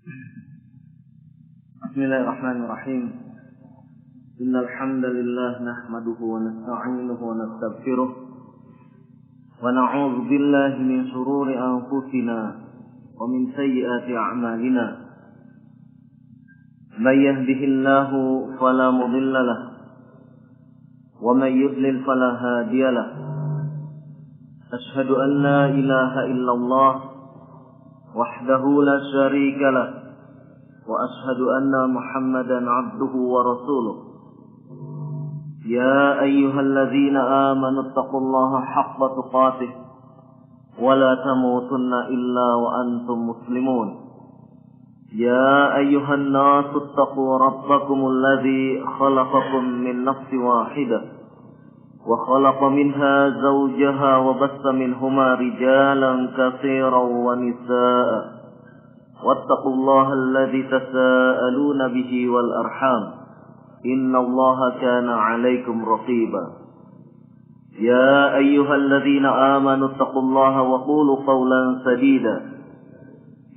Bismillahirrahmanirrahim. Innal hamdalillah nahmaduhu wa nasta'inuhu wa nastaghfiruh wa na'udzu billahi min shururi anfusina wa min sayyiati a'malina. May yahdihillahu fala mudilla lahu wa may yudlil fala hadiya lahu. Ashhadu an la ilaha illallah wahdahu la syarika lahu وأشهد أن محمدا عبده ورسوله يا أيها الذين آمنوا اتقوا الله حق تقاته ولا تموتن إلا وأنتم مسلمون يا أيها الناس اتقوا ربكم الذي خلقكم من نفس واحدة وخلق منها زوجها وبث منهما رجالا كثيرا ونساء واتقوا الله الذي تساءلون به والأرحام إن الله كان عليكم رقيبا يا أيها الذين آمنوا اتقوا الله وقولوا قولا سديدا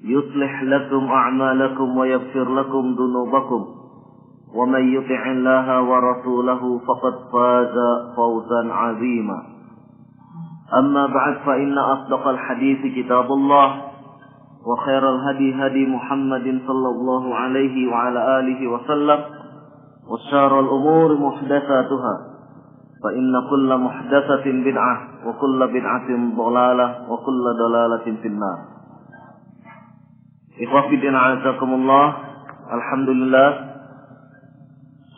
يصلح لكم أعمالكم ويغفر لكم ذنوبكم ومن يطع الله ورسوله فقد فاز فوزا عظيما أما بعد فإن أصدق الحديث كتاب الله وخير الهدي هدي محمد صلى الله عليه وعلى آله وسلم وشر الأمور محدثاتها فإن كل محدثة بدعة وكل بدعة ضلالة وكل ضلالة في النار. Ikhwah fillah a'azakumullah. Alhamdulillah,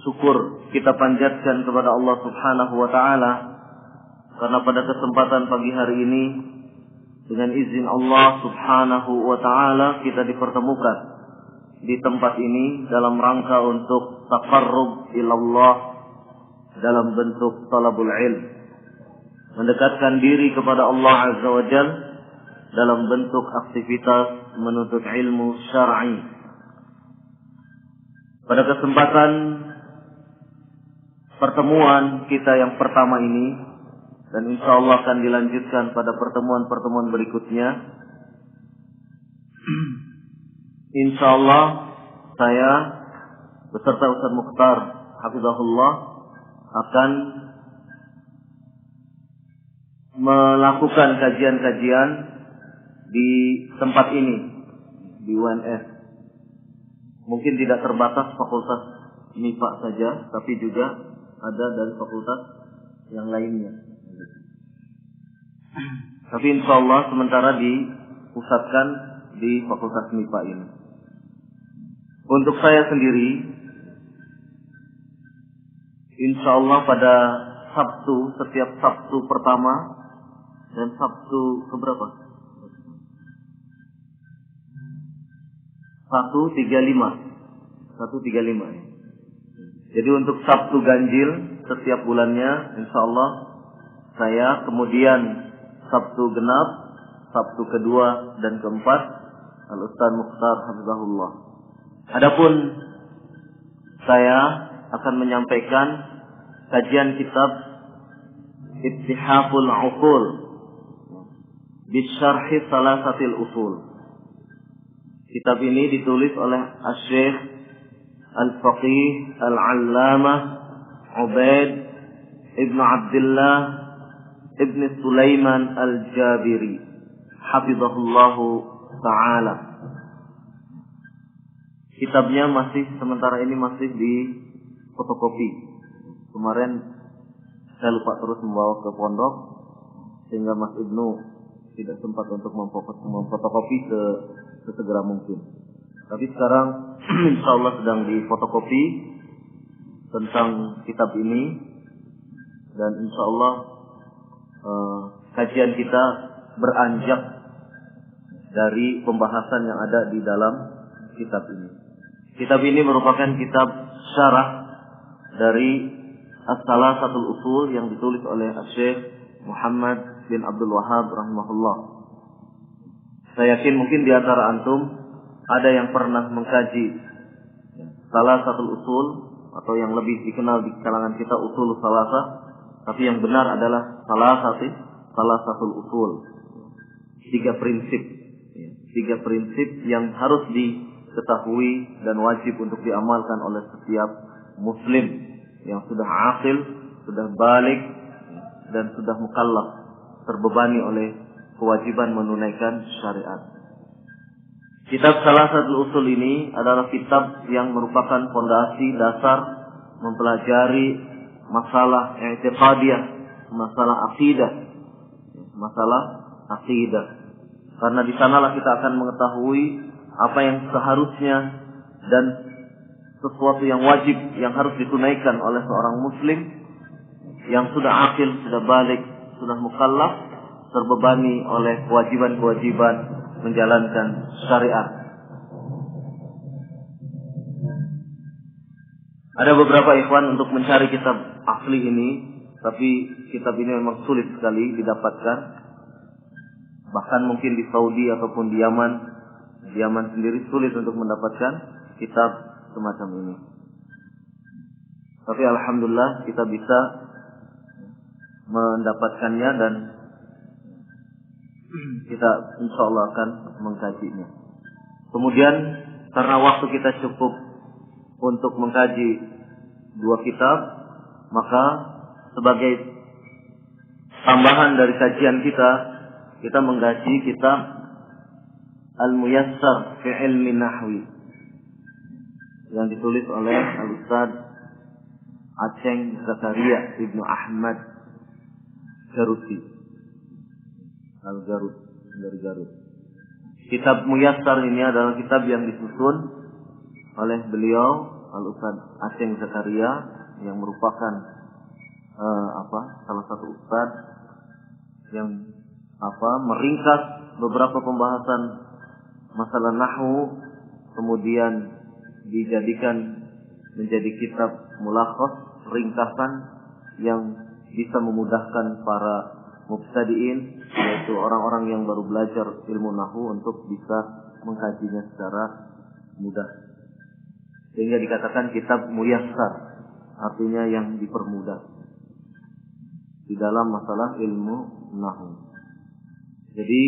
syukur kita panjatkan kepada Allah Subhanahu wa taala karena pada kesempatan pagi hari ini dengan izin Allah Subhanahu wa ta'ala kita dipertemukan di tempat ini dalam rangka untuk taqarrub ilallah dalam bentuk talabul ilm, mendekatkan diri kepada Allah Azza wa Jal dalam bentuk aktivitas menuntut ilmu syar'i. Pada kesempatan pertemuan kita yang pertama ini, dan insyaallah akan dilanjutkan pada pertemuan-pertemuan berikutnya. Insyaallah saya beserta Ustaz Mukhtar hafizahullah akan melakukan kajian-kajian di tempat ini di UNS. Mungkin tidak terbatas fakultas MIPA saja, tapi juga ada dari fakultas yang lainnya. Tapi insyaallah sementara dipusatkan di Fakultas MIPA ini. Untuk saya sendiri, insyaallah pada Sabtu, setiap Sabtu pertama dan Sabtu keberapa? 135. Jadi untuk Sabtu ganjil setiap bulannya, insyaallah saya, kemudian Sabtu genap, Sabtu kedua dan keempat, Al-Ustaz Mukhtar hafizahullah. Adapun saya akan menyampaikan kajian kitab Ittihaful Uqul Bisyarhi Salasatil Usul. Kitab ini ditulis oleh Asy-Syaikh Al-Faqih Al-Allamah Ubaid Ibn Abdullah Ibn Sulaiman Al-Jabiri hafizahullahu ta'ala. Kitabnya sementara ini masih di fotokopi. Kemarin saya lupa terus membawa ke pondok sehingga Mas Ibnu tidak sempat untuk memfotokopi sesegera mungkin. Tapi sekarang insyaallah sedang di fotokopi tentang kitab ini, dan insyaallah kajian kita beranjak dari pembahasan yang ada di dalam kitab ini. Kitab ini merupakan kitab syarah dari As-Salasatul Usul yang ditulis oleh Syekh Muhammad bin Abdul Wahhab rahimahullah. Saya yakin mungkin di antara antum ada yang pernah mengkaji Salasatul Usul, atau yang lebih dikenal di kalangan kita Usul Salasah. Tapi yang benar adalah Salasatul Usul. Tiga prinsip yang harus diketahui dan wajib untuk diamalkan oleh setiap muslim yang sudah aqil, sudah balik dan sudah mukallaf, terbebani oleh kewajiban menunaikan syariat. Kitab Salasatul Usul ini adalah kitab yang merupakan fondasi dasar mempelajari masalah i'tiqadiyah, masalah akidah. Karena di sanalah kita akan mengetahui apa yang seharusnya dan sesuatu yang wajib yang harus ditunaikan oleh seorang muslim yang sudah akil, sudah balik, sudah mukallaf, terbebani oleh kewajiban-kewajiban menjalankan syariat. Ada beberapa ikhwan untuk mencari kitab asli ini, tapi kitab ini memang sulit sekali didapatkan. Bahkan mungkin di Saudi ataupun di Yaman sendiri sulit untuk mendapatkan kitab semacam ini. Tapi alhamdulillah kita bisa mendapatkannya dan kita insyaallah akan mengkajinya. Kemudian karena waktu kita cukup untuk mengkaji dua kitab, maka sebagai tambahan dari kajian kita mengkaji kitab Al-Muyassar fi Ilmi Nahwi yang ditulis oleh Al-Ustaz Aceng Zakaria Ibnu Ahmad Garuti Al-Garut dari Garut. Kitab Muyassar ini adalah kitab yang disusun oleh beliau Al-Ustaz Aceng Zakaria yang merupakan salah satu ustaz yang meringkas beberapa pembahasan masalah nahwu, kemudian dijadikan menjadi kitab mulakhas, ringkasan yang bisa memudahkan para mubtadi'in, yaitu orang-orang yang baru belajar ilmu nahwu untuk bisa mengkajinya secara mudah. Sehingga dikatakan kitab muyassar, artinya yang dipermudah di dalam masalah ilmu nahwu. Jadi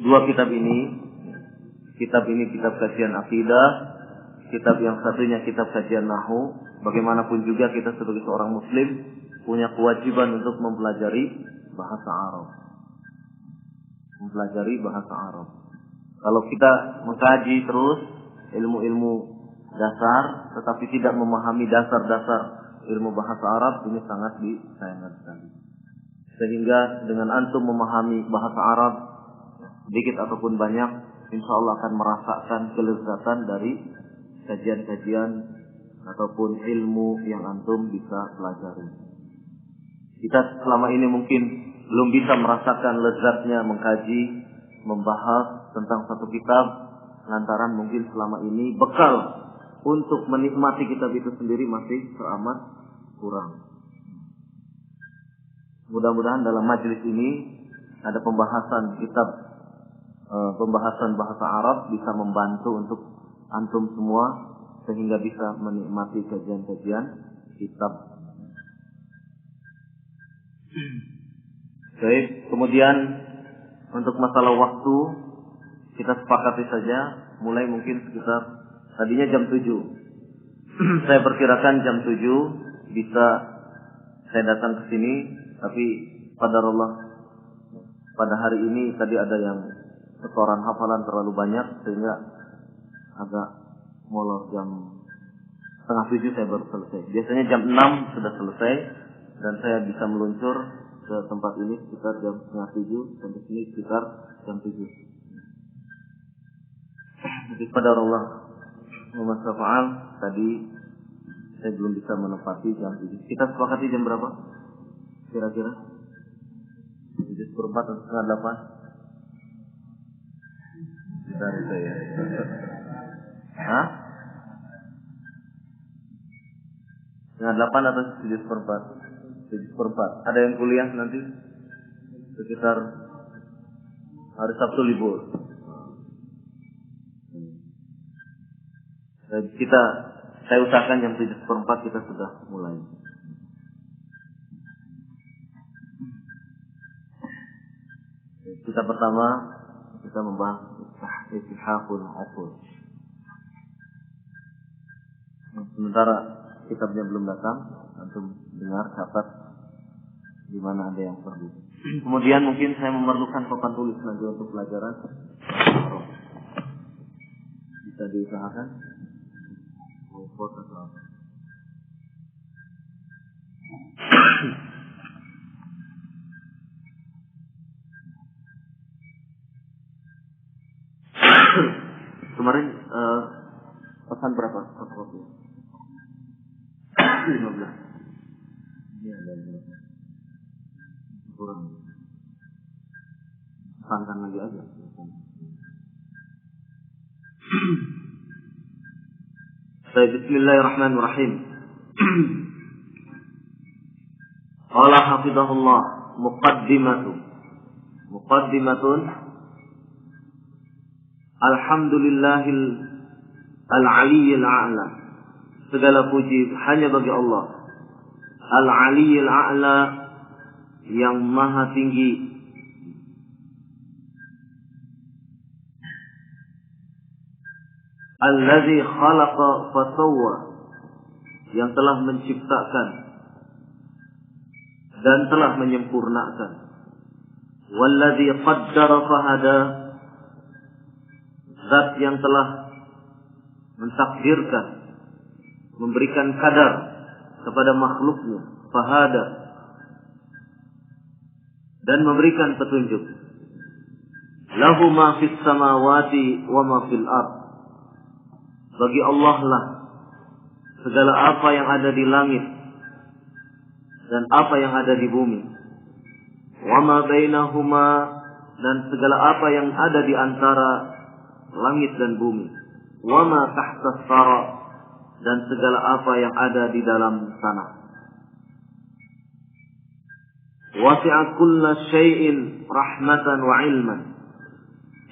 dua kitab ini kitab kajian akidah, kitab yang satunya kitab kajian nahwu. Bagaimanapun juga kita sebagai seorang muslim punya kewajiban untuk mempelajari bahasa Arab. Kalau kita mengkaji terus ilmu-ilmu dasar tetapi tidak memahami dasar-dasar ilmu bahasa Arab, ini sangat disayangkan sekali. Sehingga dengan antum memahami bahasa Arab sedikit ataupun banyak, insya Allah akan merasakan kelezatan dari kajian-kajian ataupun ilmu yang antum bisa pelajari. Kita selama ini mungkin belum bisa merasakan lezatnya mengkaji, membahas tentang satu kitab, lantaran mungkin selama ini bekal untuk menikmati kitab itu sendiri masih teramat kurang. Mudah-mudahan dalam majelis ini ada pembahasan bahasa Arab bisa membantu untuk antum semua sehingga bisa menikmati kajian-kajian kitab. Baik, kemudian untuk masalah waktu kita sepakati saja, mulai mungkin sekitar tadinya jam 7. Saya perkirakan jam 7 bisa saya datang ke sini, tapi qadarullah pada hari ini tadi ada yang setoran hafalan terlalu banyak sehingga agak molor. Jam setengah 7 saya baru selesai. Biasanya jam 6 sudah selesai dan saya bisa meluncur ke tempat ini sekitar jam setengah 7, sampai sini sekitar jam 7. Jadi qadarullah wa masafa'al, tadi saya belum bisa menepati jam 7. Kita sepakati jam berapa? Kira-kira 7:04 atau setengah 8? Dari saya. Hah? Setengah 8 atau 7:04? 7:04. Ada yang kuliah nanti? Sekitar hari Sabtu libur. Saya usahakan jam 7:04 kita sudah mulai. Kita pertama kita membahas istihaqul uqul. Sementara kitabnya belum datang, antum dengar, catat di mana ada yang perlu. Kemudian mungkin saya memerlukan papan tulis nanti untuk pelajaran. Bisa diusahakan. Kemarin pesan berapa? 15. Ini ada berapa? Kurang. Pesankan lagi aja. Baik, bismillahirrahmanirrahim. Qala hafizahullah muqaddimatun alhamdulillahil al-aliyyil a'la. Segala puji hanya bagi Allah al-aliyyil a'la, yang maha tinggi, alladzi khalaqa fasawwa, yang telah menciptakan dan telah menyempurnakan, walladzi qaddara fahada, zat yang telah mentakdirkan, memberikan kadar kepada makhluknya, fahada, dan memberikan petunjuk. Lahu ma fis samawati wa ma fil ard. Bagi Allah lah segala apa yang ada di langit dan apa yang ada di bumi. Wa ma bainahuma, dan segala apa yang ada di antara langit dan bumi. Wa ma tahta thara, dan segala apa yang ada di dalam tanah. Wasi'a kulla syai'in rahmatan wa ilman,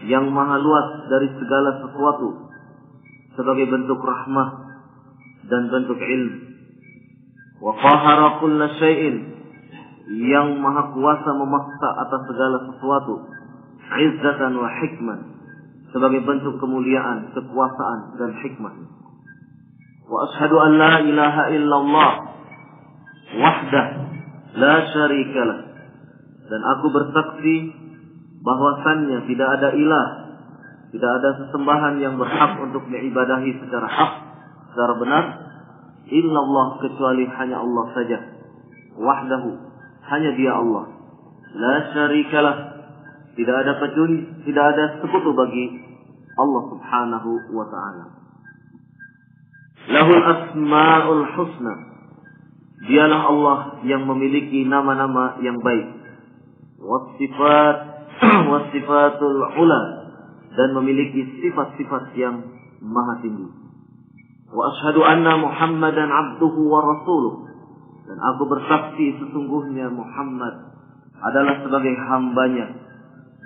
yang maha luas dari segala sesuatu sebagai bentuk rahmah dan bentuk ilmu. Wa qahara kulla syai'in, yang maha kuasa memaksa atas segala sesuatu, izzatan wa hikman, sebagai bentuk kemuliaan, kekuasaan dan hikmah. Wa ashhadu an la ilaha illallah wahdah la syarikalah, dan aku bersaksi bahwasannya tidak ada ilah, tidak ada sesembahan yang berhak untuk diibadahi secara hak, secara benar, illallah, kecuali hanya Allah saja, wahdahu, hanya dia Allah, la syarikalah, tidak ada pecundi, tidak ada sekutu bagi Allah subhanahu wa ta'ala. Lahul asma'ul husna, dialah Allah yang memiliki nama-nama yang baik, wasifatul ula, dan memiliki sifat-sifat yang maha tinggi. Wa ashhadu anna Muhammadan abduhu wa rasuluh, dan aku bersaksi sesungguhnya Muhammad adalah sebagai hambanya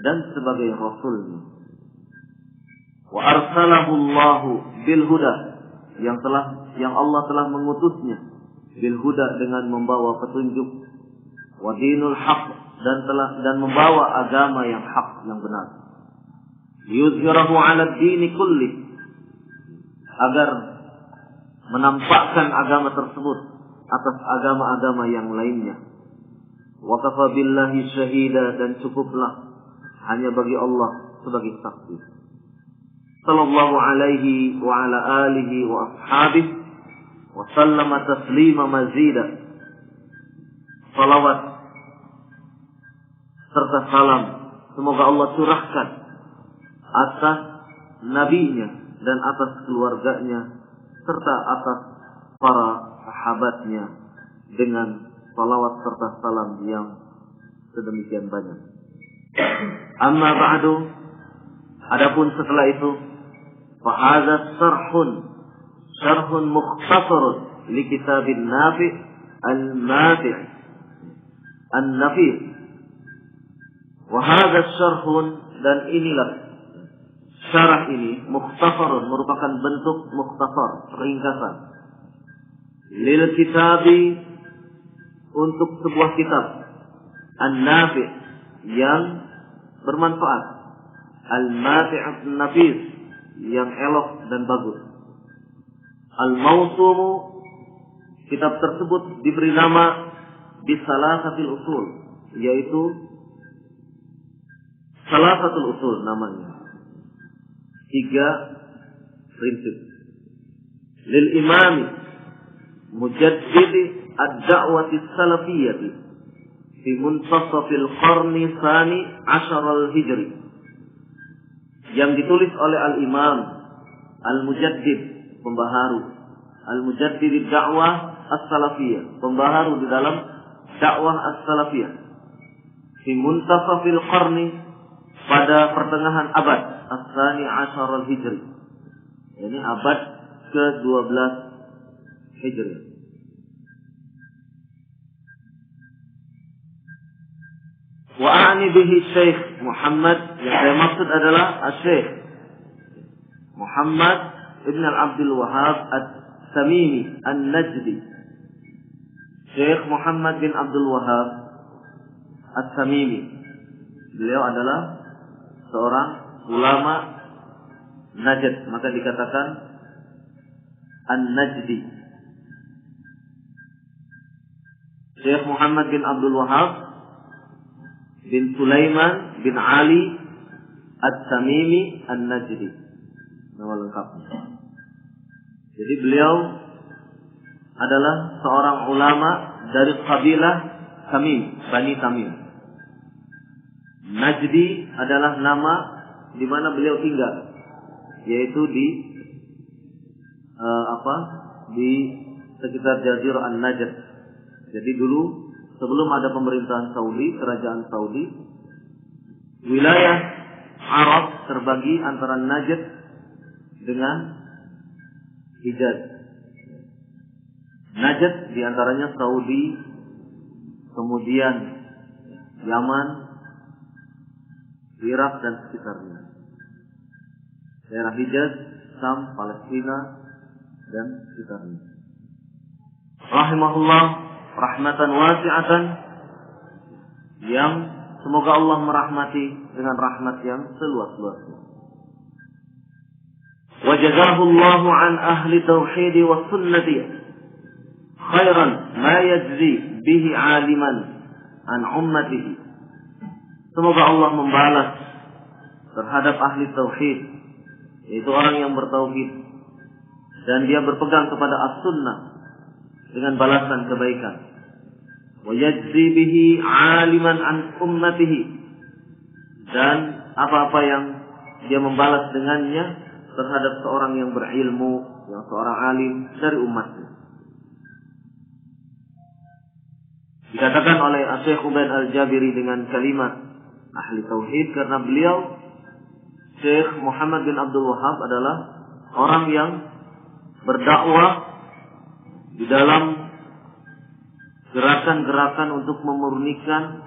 dan sebagai rasulnya. Wa arsalahu Allahu bil huda, yang Allah telah mengutusnya bil huda, dengan membawa petunjuk, wa dinul haq, dan membawa agama yang hak, yang benar. Yuzhirahu 'ala ad-dini kulli, agar menampakkan agama tersebut atas agama-agama yang lainnya. Wa kafa billahi syahida, dan cukuplah hanya bagi Allah sebagai saksi. Sallallahu alaihi wa ala alihi wa ashabihi wa sallama taslima mazida. Salawat serta salam semoga Allah curahkan atas nabinya dan atas keluarganya serta atas para sahabatnya dengan salawat serta salam yang sedemikian banyak. Amma ba'du, adapun setelah itu, fa hadza syarhun mukhtasarun li kitabin Nafi' al-Mafi' an-Nafi'. Wa hadza syarhun, dan inilah syarah ini, mukhtasarun, merupakan bentuk mukhtasar, ringkasan, lil kitabi, untuk sebuah kitab, an-Nafi', yang bermanfaat, al-Mafi' an-Nafis, yang elok dan bagus. Al-Mawsumu, kitab tersebut diberi nama Bisalasatil Usul, yaitu Salasatul Usul namanya. 3 prinsip. Lil Imam Mujaddid ad-Da'wati Salafiyyah fi muntasafil qarni tsani 'ashar al-Hijri, yang ditulis oleh Al-Imam Al-Mujaddid, pembaharu, Al-Mujaddid ad-Da'wah as-Salafiyyah, pembaharu di dalam dakwah as-Salafiyah, fi muntasafil qarni, pada pertengahan abad as-tsani 'ashar al-Hijri, ini abad ke-12 Hijri. Wa a'ni bihi Syekh Muhammad, yang saya maksud adalah Syekh Muhammad Ibn Abdul Wahhab At-Tamimi An-Najdi. Syekh Muhammad bin Abdul Wahhab At-Tamimi, beliau adalah seorang ulama Najd, maka dikatakan An-Najdi. Syekh Muhammad bin Abdul Wahhab bin Sulaiman bin Ali At-Tamimi An-Najdi, nama lengkapnya. Jadi beliau adalah seorang ulama dari kabilah Tamim, Bani Tamim. Najdi adalah nama di mana beliau tinggal, yaitu di di sekitar Jazirah An-Najd. Jadi dulu sebelum ada pemerintahan Saudi, kerajaan Saudi, wilayah Arab terbagi antara Najd dengan Hijaz. Najd diantaranya Saudi, kemudian Yaman, Irak dan sekitarnya. Daerah Hijaz, Sam, Palestina dan sekitarnya. Rahimahullah rahmatan wasi'atan, yang semoga Allah merahmati dengan rahmat yang seluas-luasnya. Wa jazahullahu an ahli tauhid wa sunnati khairan ma yajzi bihi aliman an ummatihi. Semoga Allah membalas terhadap ahli tauhid, yaitu orang yang bertauhid dan dia berpegang kepada as-sunnah, dengan balasan kebaikan. Wa yajzi bihi aliman an ummatihi, dan apa-apa yang dia membalas dengannya terhadap seorang yang berilmu, yang seorang alim dari umatnya. Dikatakan oleh Syekh Ubaid Al-Jabiri dengan kalimat ahli tauhid karena beliau, Syekh Muhammad bin Abdul Wahhab, adalah orang yang berdakwah di dalam gerakan-gerakan untuk memurnikan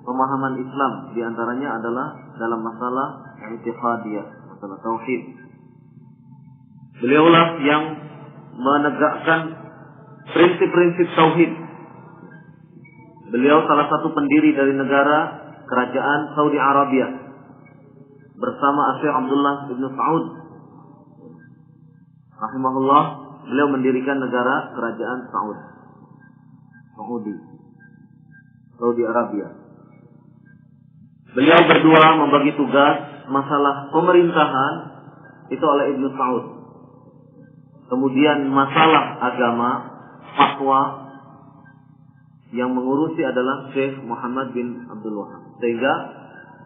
pemahaman Islam, di antaranya adalah dalam masalah i'tiqadiyah, masalah tauhid. Beliaulah yang menegakkan prinsip-prinsip tauhid. Beliau salah satu pendiri dari negara kerajaan Saudi Arabia bersama Syekh Abdullah bin Saud rahimahullah. Beliau mendirikan negara kerajaan Saudi Arabia. Beliau berdua membagi tugas masalah pemerintahan itu oleh Ibnu Saud. Kemudian masalah agama, fatwa, yang mengurusi adalah Syekh Muhammad bin Abdul Wahhab. Sehingga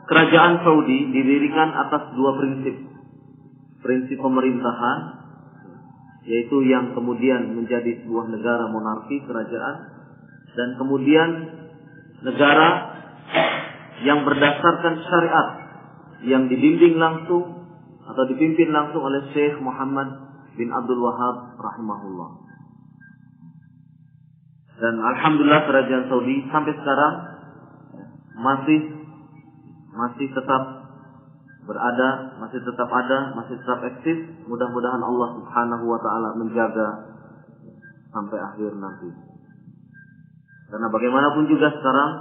kerajaan Saudi didirikan atas dua prinsip. Prinsip pemerintahan, yaitu yang kemudian menjadi sebuah negara monarki, kerajaan, dan kemudian negara yang berdasarkan syariat, yang dibimbing langsung atau dipimpin langsung oleh Syekh Muhammad bin Abdul Wahhab rahimahullah. Dan alhamdulillah kerajaan Saudi sampai sekarang masih tetap berada, masih tetap ada, masih tetap eksis. Mudah-mudahan Allah Subhanahu wa taala menjaga sampai akhir nanti. Karena bagaimanapun juga sekarang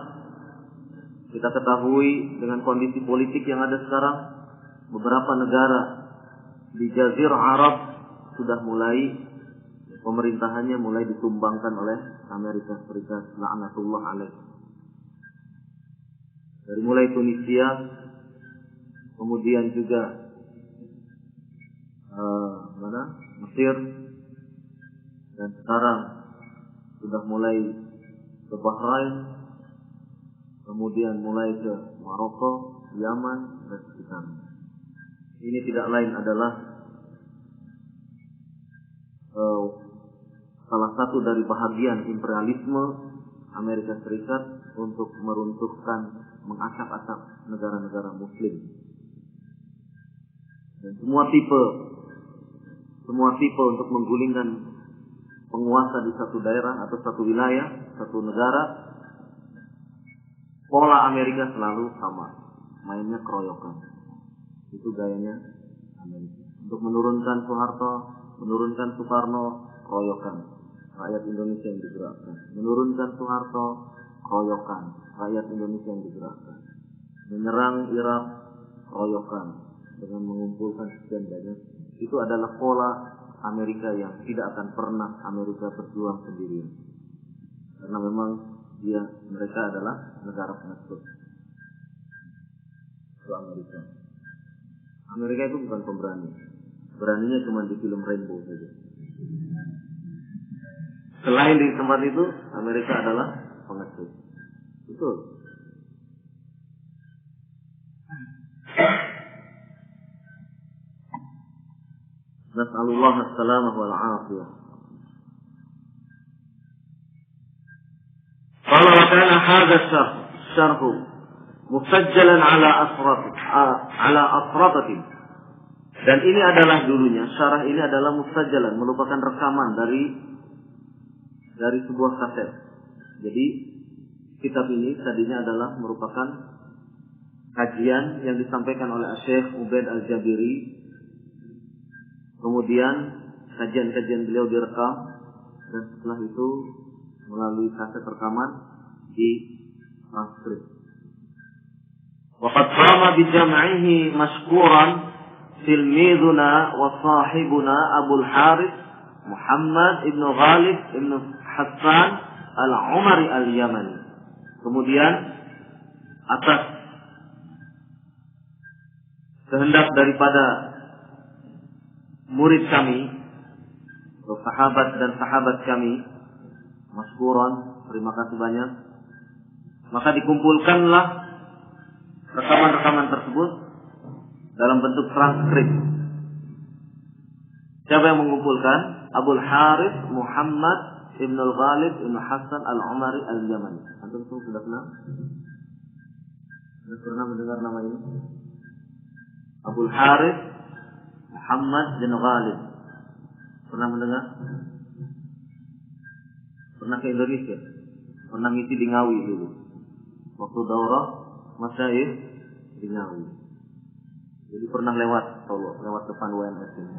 kita ketahui dengan kondisi politik yang ada sekarang, beberapa negara di Jazirah Arab sudah mulai pemerintahannya mulai ditumbangkan oleh Amerika Serikat, la'natullah alaih. Dari mulai Tunisia, kemudian juga Mesir, dan sekarang sudah mulai ke Bahrain, kemudian mulai ke Maroko, Yaman, dan sekitarnya. Ini tidak lain adalah salah satu dari bahagian imperialisme Amerika Serikat untuk meruntuhkan, mengacak-acak negara-negara Muslim. Dan semua tipe untuk menggulingkan penguasa di satu daerah atau satu wilayah, satu negara, pola Amerika selalu sama, mainnya keroyokan. Itu gayanya Amerika. Untuk menurunkan Soeharto, menurunkan Soekarno, keroyokan. Rakyat Indonesia yang digerakkan. Menurunkan Soeharto, keroyokan. Rakyat Indonesia yang digerakkan. Menyerang Irak, keroyokan. Dengan mengumpulkan sekian banyak. Itu adalah pola Amerika yang tidak akan pernah Amerika berjuang sendirian. Karena memang mereka adalah negara penakut. Itu Amerika. Amerika itu bukan pemberani. Beraninya cuma di film Rainbow saja. Selain di tempat itu, Amerika adalah pengecut. Betul. Nas'alullah as-salamah wal afiyah. Qala wa kana hadha syarh musajjalan ala asratin. Dan ini adalah dulunya, syarah ini adalah musajjalan, merupakan rekaman dari sebuah kaset. Jadi kitab ini tadinya adalah merupakan kajian yang disampaikan oleh Syekh Ubaid Al-Jabiri. Kemudian kajian-kajian beliau direkam, dan setelah itu melalui kaset rekaman di transkrip. Waqad qama bi jam'ihi mashkuran tilmiduna wa sahibuna Abul Harith Muhammad ibn Ghalib ibn Hassan al-Umari al-Yamani. Kemudian atas kehendak daripada murid kami, sahabat dan sahabat kami, maskuran, terima kasih banyak, maka dikumpulkanlah rekaman-rekaman tersebut dalam bentuk transkrip. Siapa yang mengumpulkan? Abul Harith Muhammad ibn al-Ghalib ibn Hassan al-Umari al-Yamani. Antum sudah kenal? Sudah pernah mendengar nama ini? Abul Harith Muhammad bin Ghalib. Pernah mendengar? Pernah ke Indonesia? Pernah ngisi di Ngawi dulu. Waktu daurah masyayikh di Ngawi. Jadi pernah lewat Solo, lewat depan UMS ini.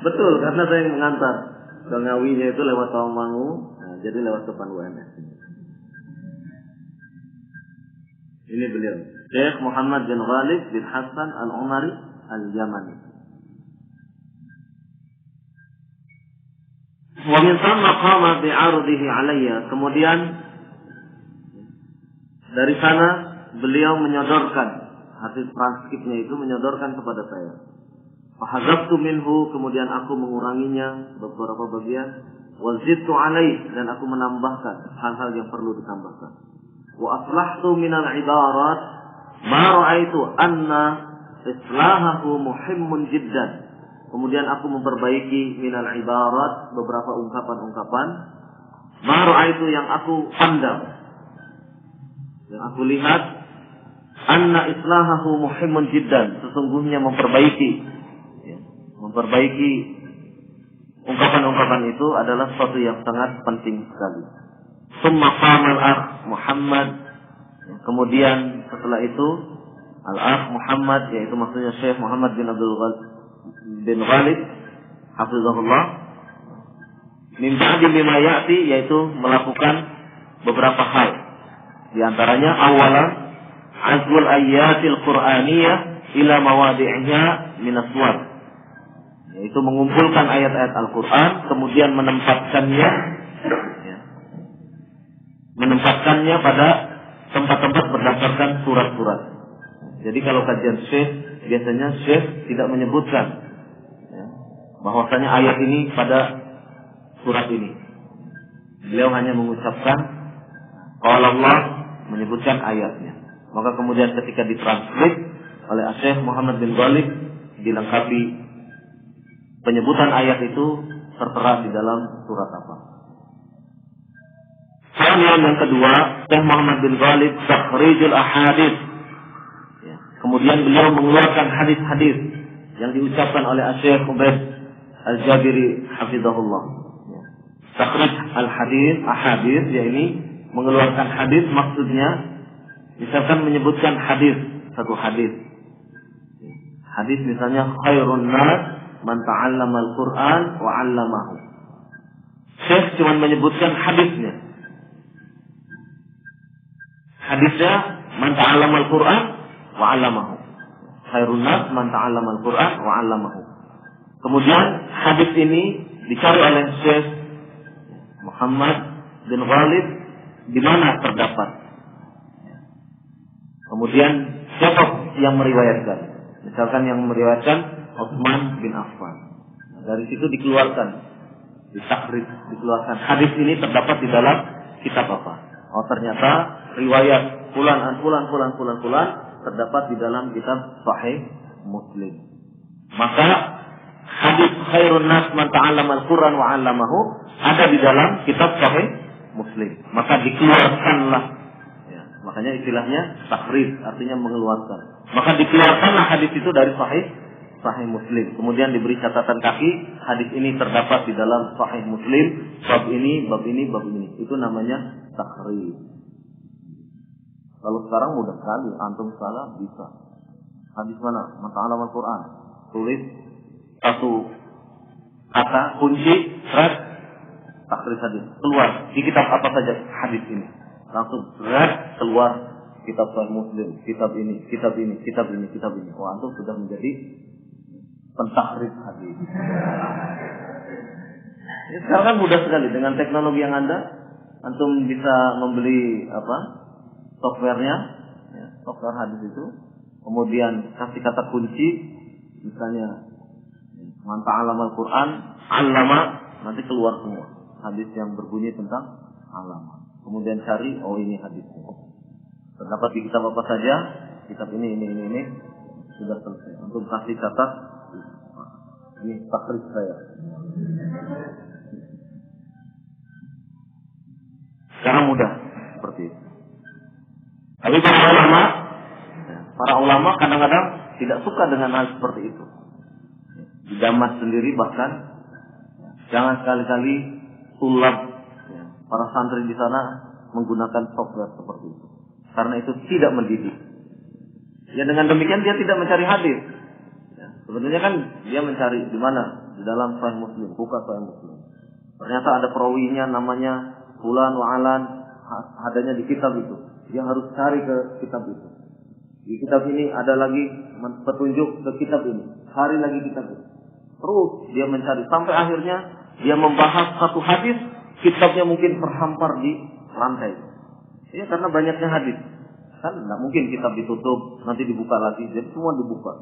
Betul, karena saya yang mengantar. Ke Ngawinya itu lewat Tawangmangu, nah, jadi lewat depan UMS ini. Ini beliau, Syekh Muhammad bin Ghalib bin Hassan al-Umari al-Yamani. Wa min thamma qama bi'ardihi alayya. Kemudian dari sana beliau menyodorkan hasil transkripnya itu, menyodorkan kepada saya. Fahazabtu minhu, kemudian aku menguranginya beberapa bagian. Wa zidtu alaih, dan aku menambahkan hal-hal yang perlu ditambahkan. Wa aslahtu minal ibarat ma ra'aitu anna islahahu muhimmun jiddan. Kemudian aku memperbaiki minal ibarat, beberapa ungkapan-ungkapan, ma ra'aitu, yang aku pandang, yang aku lihat, anna islahahu muhimmun jiddan, sesungguhnya memperbaiki ungkapan-ungkapan itu adalah sesuatu yang sangat penting sekali. Summa qama al-akh Muhammad, kemudian setelah itu al-akh Muhammad, yaitu maksudnya Syekh Muhammad bin bin Ghalib hafizahullah, min ba'di mimma ya'ti, yaitu melakukan beberapa hal. Di antaranya awalan azwul ayatil qur'aniyah ila mawadi'iha min aswar. yaitu mengumpulkan ayat-ayat Al-Quran, kemudian menempatkannya pada tempat-tempat berdasarkan surat-surat. Jadi kalau kajian syekh, biasanya syekh tidak menyebutkan bahwasanya ayat ini pada surat ini. Beliau hanya mengucapkan qala Allah, menyebutkan ayatnya. Maka kemudian ketika ditranslate oleh Syekh Muhammad bin Ghalib, dilengkapi penyebutan ayat itu tertera di dalam surat apa. Yang kedua, Syekh Muhammad bin Ghalib takhrijul ahadits. Kemudian beliau mengeluarkan hadis-hadis yang diucapkan oleh Syekh Ubaid Al-Jabiri hafizahullah. Takhrij al-hadis, ahadits, yakni mengeluarkan hadis, maksudnya misalkan menyebutkan hadis, satu hadis. Hadis misalnya khairun nas man ta'allama al-Qur'an wa 'allamahu. Syekh cuma menyebutkan hadisnya. Hadisnya man ta'allama al-Qur'an wa 'allamahu. Khairun nas man ta'allama al-Qur'an wa 'allamahu. Kemudian hadis ini dicari oleh Syekh Muhammad bin Ghalib di mana terdapat. Kemudian siapa yang meriwayatkan? Misalkan yang meriwayatkan Utsman bin Affan. Dari situ dikeluarkan, dikeluarkan hadis ini terdapat di dalam kitab apa? Oh, ternyata riwayat fulan terdapat di dalam kitab Sahih Muslim. Maka hadis khairun nas man ta'allama al-Qur'an wa 'allamahu ada di dalam kitab Sahih Muslim. Maka dikeluarkanlah. Ya, makanya istilahnya takhrij, artinya mengeluarkan. Maka dikeluarkanlah hadis itu dari Sahih Muslim. Kemudian diberi catatan kaki, hadis ini terdapat di dalam Sahih Muslim, bab ini. Itu namanya takhrij. Kalau sekarang mudah sekali, antum salah bisa. Hadis mana? Man ta'allama al-Qur'an. Tulis satu kata kunci, takhrij hadis. Keluar di kitab apa saja hadis ini. Langsung keluar kitab Sahih Muslim, kitab ini. Oh, antum sudah menjadi pentakhrij hadis. Ya, sekarang kan mudah sekali dengan teknologi yang ada, antum bisa membeli softwarenya, software hadis itu, kemudian kasih kata kunci, misalnya man ta'allama al-Qur'an 'allama, nanti keluar semua hadis yang berbunyi tentang alama. Kemudian cari, oh ini hadisnya. Terdapat di kitab apa saja? Kitab ini. Sudah selesai. Untuk kasih catat, ini takhrij saya. Sekarang mudah seperti itu. Tapi para ulama kadang-kadang tidak suka dengan hal seperti itu. Di Damas sendiri bahkan jangan sekali-kali para santri di sana menggunakan software seperti itu, karena itu tidak mendidik. Ya, dengan demikian dia tidak mencari hadis. Ya, sebenarnya kan dia mencari di mana? Di dalam Sahih Muslim, buka Sahih Muslim. Ternyata ada perawinya namanya fulan wa alan, adanya di kitab itu. Dia harus cari ke kitab itu. Di kitab ini ada lagi petunjuk ke kitab ini. Cari lagi kitab itu. Terus dia mencari sampai akhirnya dia membahas satu hadis, kitabnya mungkin terhampar di lantai. Ya, karena banyaknya hadis. Kan tidak mungkin kitab ditutup, nanti dibuka lagi. Jadi semua dibuka.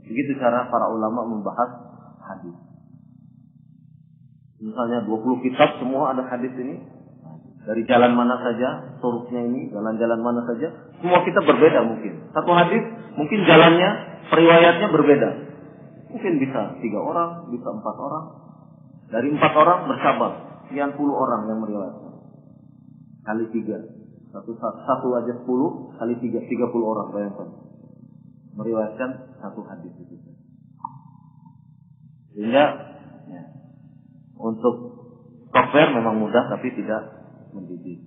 Begitu cara para ulama membahas hadis. Misalnya 20 kitab semua ada hadis ini. Dari jalan mana saja, turuknya ini, jalan-jalan mana saja. Semua kitab berbeda mungkin. Satu hadis mungkin jalannya, periwayatnya berbeda. Mungkin bisa 3 orang, bisa 4 orang. Dari 4 orang bersabar, sekian puluh orang yang meriwayatkan. Kali 3. Satu aja 10, kali 3, 30 orang, bayangkan. Meriwayatkan satu hadis itu. Sehingga untuk software memang mudah, tapi tidak mendidik.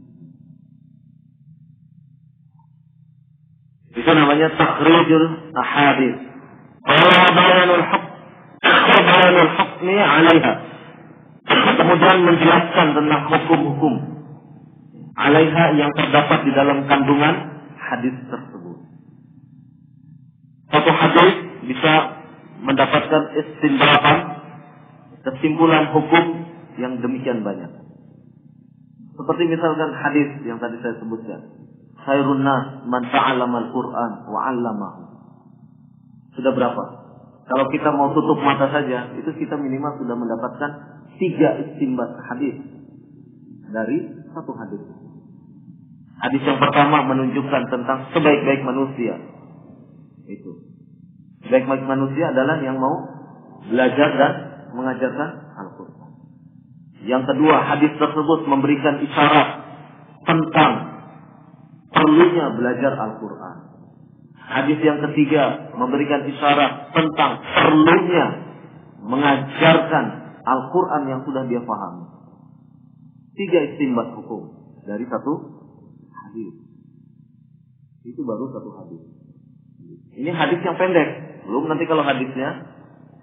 Itu namanya takhrijul ahadits. Bayanul hukmi 'alaiha. Kemudian menjelaskan tentang hukum-hukum 'alaiha yang terdapat di dalam kandungan hadis tersebut. Satu hadis bisa mendapatkan istinbatan, kesimpulan hukum yang demikian banyak. Seperti misalkan hadis yang tadi saya sebutkan, khairun nas man ta'allama al-Qur'an wa 'allamahu. Sudah berapa? Kalau kita mau tutup mata saja, itu kita minimal sudah mendapatkan 3 istinbat hadis dari satu hadis. Hadis yang pertama menunjukkan tentang sebaik-baik manusia. Itu. Sebaik-baik manusia adalah yang mau belajar dan mengajarkan Al-Quran. Yang kedua, hadis tersebut memberikan isyarat tentang perlunya belajar Al-Quran. Hadis yang ketiga memberikan isyarat tentang perlunya mengajarkan Al-Quran yang sudah dia pahami. 3 istinbat hukum dari satu hadis. Itu baru satu hadis. Ini hadis yang pendek. Belum nanti kalau hadisnya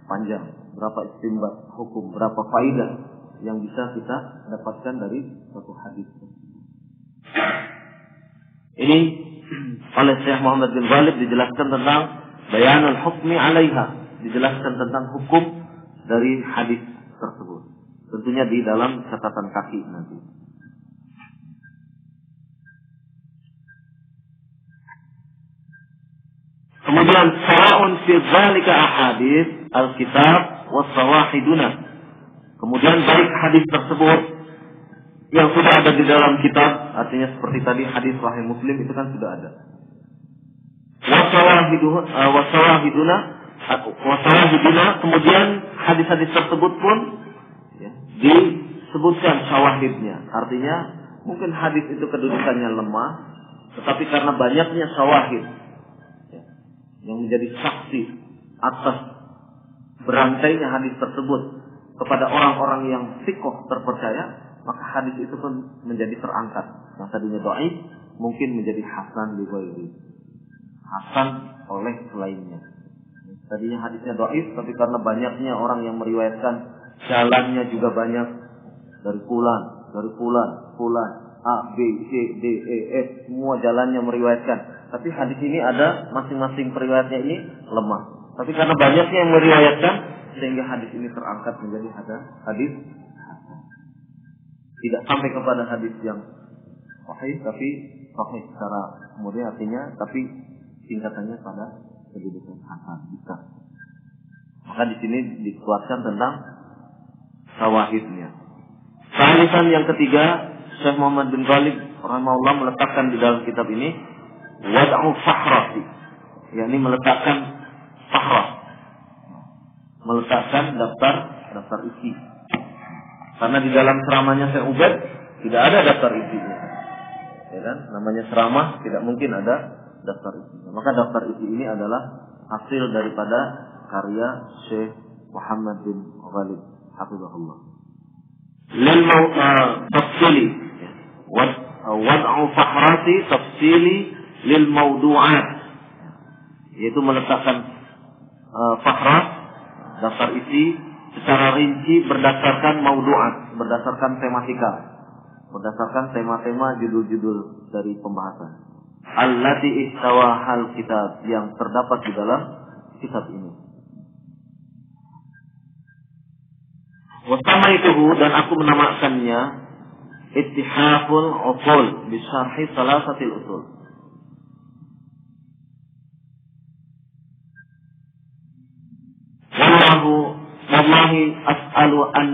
panjang. Berapa istinbat hukum, berapa faidah yang bisa kita dapatkan dari satu hadis. Ini oleh Syekh Muhammad bin Ghalib dijelaskan tentang bayanul hukmi 'alaiha, dijelaskan tentang hukum dari hadis tersebut. Tentunya di dalam catatan kaki nanti. Kemudian sawa'un fi dzalika ahadits al-kitab was sawahiduna. Kemudian baik hadis tersebut yang sudah ada di dalam kitab, artinya seperti tadi hadis Sahih Muslim itu kan sudah ada. Wasawahiduna, kemudian hadis-hadis tersebut pun ya, disebutkan syawahidnya. Artinya mungkin hadis itu kedudukannya lemah, tetapi karena banyaknya syawahid ya, yang menjadi saksi atas berantainya hadis tersebut kepada orang-orang yang sikoh terpercaya, maka hadis itu pun menjadi terangkat. Yang tadinya dhaif mungkin menjadi hasan li ghairi. Hasan oleh selainnya. Tadinya hadisnya dhaif, tapi karena banyaknya orang yang meriwayatkan, jalannya juga banyak dari fulan, A, B, C, D, E, F, semua jalannya meriwayatkan. Tapi hadis ini ada masing-masing periwayatnya ini lemah. Tapi karena banyaknya yang meriwayatkan, sehingga hadis ini terangkat menjadi hadis tidak sampai kepada hadis yang sahih, tapi sahih secara kemudian artinya, tapi tingkatannya pada kedudukan hasan bisa. Maka di sini dikuatkan tentang syawahidnya. Salisan yang ketiga, Syekh Muhammad bin Ghalib rahimahullah meletakkan di dalam kitab ini wad'u fahrati, yakni meletakkan fahrah, meletakkan daftar isi. Karena di dalam ceramahnya Syekh Ubaid tidak ada daftar isinya. Ya kan? Namanya ceramah tidak mungkin ada daftar isinya. Maka daftar isi ini adalah hasil daripada karya Syekh Muhammad bin Ghalib hafizahullah. Lil tafsili wad'u fahrati tafsili lil mawdu'at, yaitu meletakkan fahrah, daftar isi secara rinci berdasarkan maudu'at, berdasarkan tematika, berdasarkan tema-tema judul-judul dari pembahasan. Allati istawahal kitab, yang terdapat di dalam kitab ini. Wasama itu, dan aku menamakannya Ittihaful Uqul bi syarhi Salasatil Usul. Wallahi as'alu an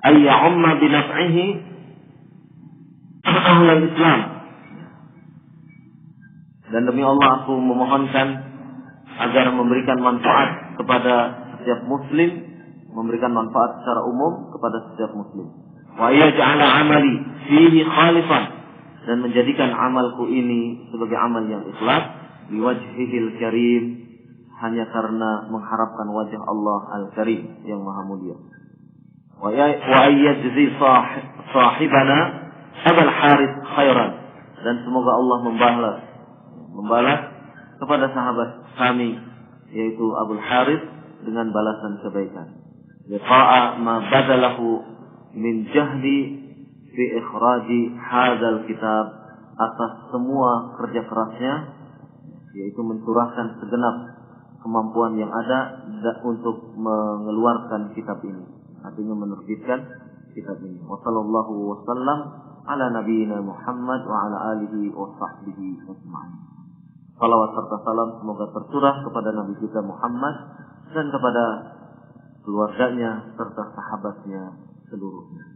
ayya'umma binaf'ihi ahlul Islam. Dan demi Allah aku memohonkan agar memberikan manfaat kepada setiap muslim, memberikan manfaat secara umum kepada setiap muslim. Wa yaj'ala 'amali fihi khalifan, dan menjadikan amalku ini sebagai amal yang ikhlas biwajhihil karim, hanya karena mengharapkan wajah Allah Al-Karim yang maha mulia. Wa ayyajzi sahibana Abul Harith khairan, dan semoga Allah membalas kepada sahabat kami yaitu Abul Harith dengan balasan kebaikan. Liqa'a ma badalahu min jahdi fi ikhraji hadzal kitab, atas semua kerja kerasnya yaitu mencurahkan segenap kemampuan yang ada untuk mengeluarkan kitab ini, artinya menerbitkan kitab ini. Wassallallahu wasallam ala nabiyyina Muhammad wa ala alihi wa sahbihi ajma'in. Salawat serta salam semoga tercurah kepada Nabi kita Muhammad dan kepada keluarganya serta sahabatnya seluruhnya.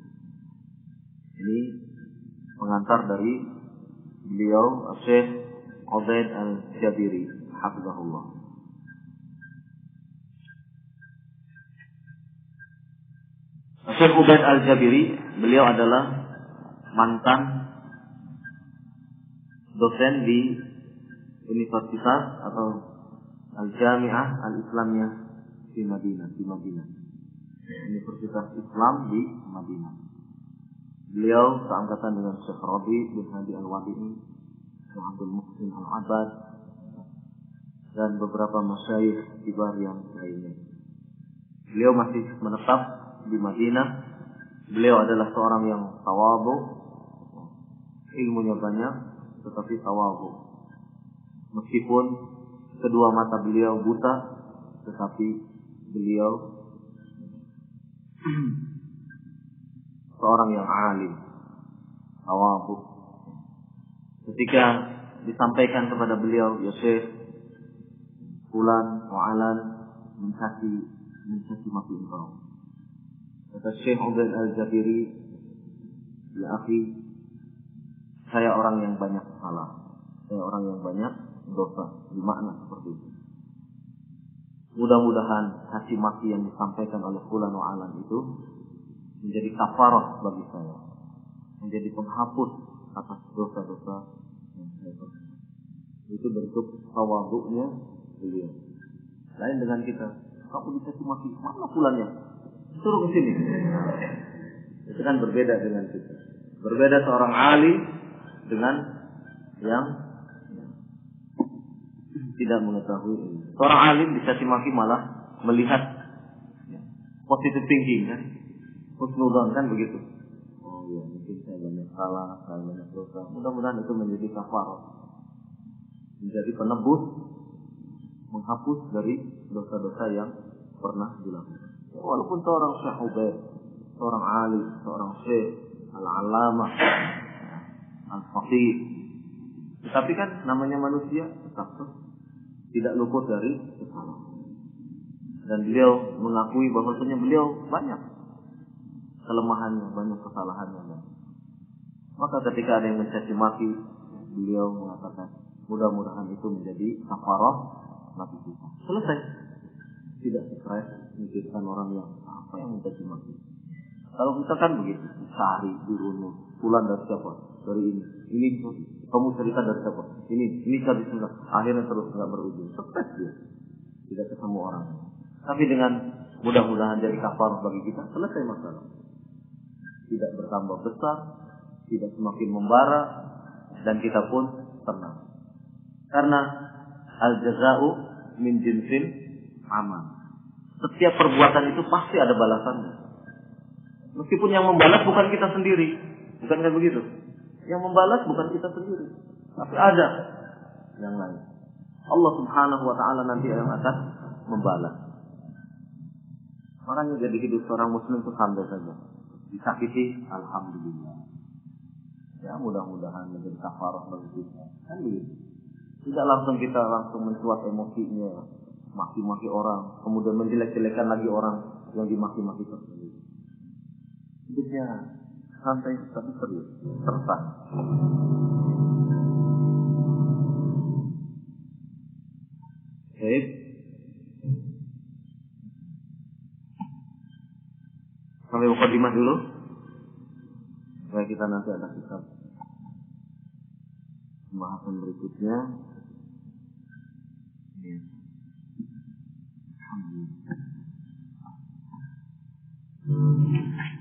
Ini pengantar dari beliau Syekh Ubaid Al-Jabiri hafizahullah. Syekh Ubaid Al-Jabiri, beliau adalah mantan dosen di Universitas atau Al-Jami'ah Al-Islamiyah di Madinah, Universitas Islam di Madinah. Beliau seangkatan dengan Syekh Rabi bin Hadi Al-Wadi'i, Syekh Abdul Muhsin Al-Abbad, dan beberapa masyayikh kibar yang lainnya. Beliau masih menetap di Madinah. Beliau adalah seorang yang tawadhu, ilmunya banyak, tetapi tawadhu. Meskipun kedua mata beliau buta, tetapi beliau seorang yang alim, tawadhu. Ketika disampaikan kepada beliau, ya Syekh, fulan wa alan mencaci maki engkau. Kata Syekh Ubaid Al-Jabiri, ya akhi, saya orang yang banyak salah, saya orang yang banyak dosa, bermakna seperti itu. Mudah-mudahan caci maki yang disampaikan oleh fulan wa alan itu menjadi kafarah bagi saya, menjadi penghapus atas dosa-dosa yang saya perbuat. Itu bentuk tawadhu'nya beliau. Lain dengan kita, kamu dicaci maki, mana fulannya? Suruh ke sini. Itu kan berbeda dengan kita. Berbeda seorang alim dengan yang tidak mengetahui ini. Seorang alim dicaci maki malah melihat positive thinking kan, husnudzon kan begitu. Oh ya, mungkin saya banyak salah, saya banyak dosa. Mudah-mudahan itu menjadi kafarah, menjadi penebus, menghapus dari dosa-dosa yang pernah dilakukan. Walaupun seorang Syekh Ubaid, seorang alim, seorang Syekh Al-Allamah, Al-Faqih, tetapi kan namanya manusia tetap tidak luput dari kesalahan. Dan beliau mengakui bahwasanya beliau banyak kelemahannya, banyak kesalahannya. Maka ketika ada yang mencaci maki, beliau mengatakan, mudah-mudahan itu menjadi kafarah bagi kita. Selesai. Tidak stres memikirkan orang yang apa yang mencaci maki. Kalau kita kan begitu, dicari, dirunut, pulang dari siapa? Dari ini kamu cerita dari siapa? Ini tadi sudah, akhirnya terus nggak berujung. Stres dia, tidak ketemu orang. Tapi dengan mudah-mudahan jadi kafarah bagi kita, selesai masalah. Tidak bertambah besar, tidak semakin membara, dan kita pun tenang. Karena al-jaza'u min jinsil amal. Setiap perbuatan itu pasti ada balasannya. Meskipun yang membalas bukan kita sendiri, bukan kayak begitu. Yang membalas bukan kita sendiri, tapi ada yang lain. Allah Subhanahu wa taala nanti yang akan membalas. Makanya jadi hidup seorang muslim itu santai saja. Disakiti, alhamdulillah. Ya, mudah-mudahan menjadi kafarah bagi kita. Kan begitu. Tidak langsung kita mencuat emosinya, maki-maki orang, kemudian menjelek-jelekan lagi orang yang dimaki-maki tersebut. Hidupnya santai tapi serius, serta. Baik. Sampai mukadimah dulu. Supaya kita nanti ada kitab pembahasan berikutnya. Ya. Alhamdulillah.